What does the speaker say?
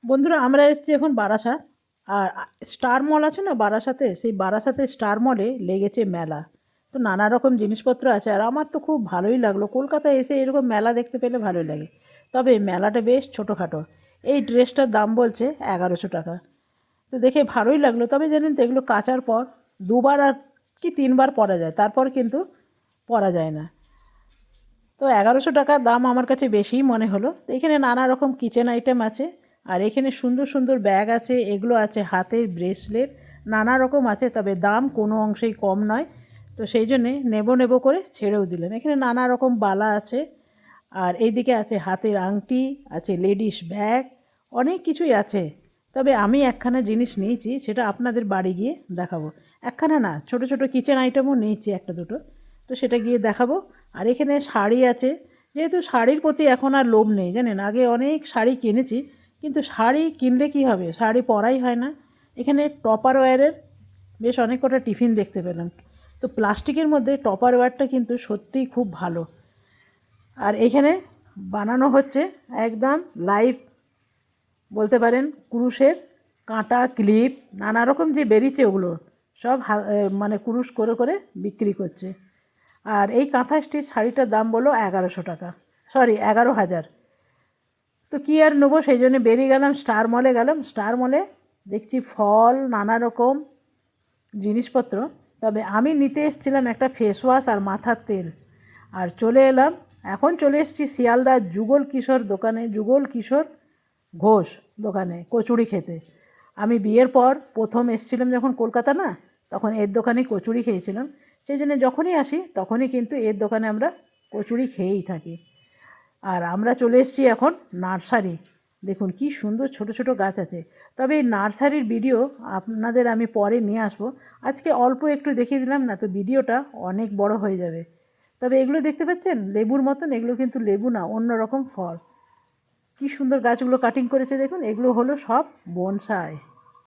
বন্ধুরা আমরা এসেছি এখন বারাসাত। আর স্টার মল আছে না বারাসাতে, সেই বারাসাতে স্টার মলে লেগেছে মেলা। তো নানা রকম জিনিসপত্র আছে, আর আমার তো খুব ভালোই লাগলো। কলকাতায় এসে এরকম মেলা দেখতে পেলে ভালোই লাগে। তবে মেলাটা বেশ ছোটোখাটো। এই ড্রেসটার দাম বলছে 1100 টাকা। তো দেখে ভালোই লাগলো, তবে জানেন তো এগুলো কাচার পর দুবার আর কি তিনবার পরা যায়, তারপর কিন্তু পরা যায় না। তো 1100 টাকা দাম আমার কাছে বেশিই মনে হলো। তো এখানে নানা রকম কিচেন আইটেম আছে, আর এখানে সুন্দর সুন্দর ব্যাগ আছে, এগুলো আছে হাতের ব্রেসলেট, নানা রকম আছে, তবে দাম কোনো অংশেই কম নয়। তো সেই জন্যে নেব নেব করে ছেড়েও দিলেন। এখানে নানা রকম বালা আছে, আর এইদিকে আছে হাতের আংটি, আছে লেডিস ব্যাগ, অনেক কিছুই আছে। তবে আমি একখানা জিনিস নিয়েছি, সেটা আপনাদের বাড়ি গিয়ে দেখাবো। একখানা না, ছোট ছোট কিচেন আইটেমও নিয়েছি একটা দুটো, তো সেটা গিয়ে দেখাবো। আর এখানে শাড়ি আছে। যেহেতু শাড়ির প্রতি এখন আর লোভ নেই জানেন, আগে অনেক শাড়ি কিনেছি, কিন্তু শাড়ি কিনলে কি হবে, শাড়ি পরাই হয় না। এখানে টপারওয়্যারের বেশ অনেক কটা টিফিন দেখতে পেলাম। তো প্লাস্টিকের মধ্যে টপারওয়্যারটা কিন্তু সত্যিই খুব ভালো। আর এখানে বানানো হচ্ছে একদম লাইভ বলতে পারেন, কুরুশের কাঁটা ক্লিপ নানা রকম যে বেরিয়েছে ওগুলো সব মানে কুরুশ করে করে বিক্রি করছে। আর এই কাঁথা স্টিচ শাড়িটার দাম বলো 1100 টাকা, সরি 11,000। তো কী আর নেবো, সেই জন্য বেরিয়ে গেলাম, স্টার মলে গেলাম। স্টার মলে দেখছি ফল নানা রকম জিনিসপত্র। তবে আমি নিতে এসেছিলাম একটা ফেস ওয়াশ আর মাথার তেল। আর চলে এলাম, এখন চলে এসেছি শিয়ালদার যুগল কিশোর দোকানে, যুগল কিশোর ঘোষ দোকানে কচুরি খেতে। আমি বিয়ের পর প্রথম এসেছিলাম যখন কলকাতা, না তখন এর দোকানে কচুরি খেয়েছিলাম। সেই জন্য যখনই আসি তখনই কিন্তু এর দোকানে আমরা কচুরি খেয়েই থাকি। আর আমরা চলে এসেছি এখন নার্সারি। দেখুন কি সুন্দর ছোট ছোট গাছ আছে। তবে এই নার্সারির ভিডিও আপনাদের আমি পরে নিয়ে আসবো। আজকে অল্প একটু দেখিয়ে দিলাম না, তো ভিডিওটা অনেক বড় হয়ে যাবে। তবে এগুলো দেখতে পাচ্ছেন লেবুর মতন, এগুলো কিন্তু লেবু না, অন্য রকম ফল। কি সুন্দর গাছগুলো কাটিং করেছে দেখুন, এগুলো হলো সব বনসাই।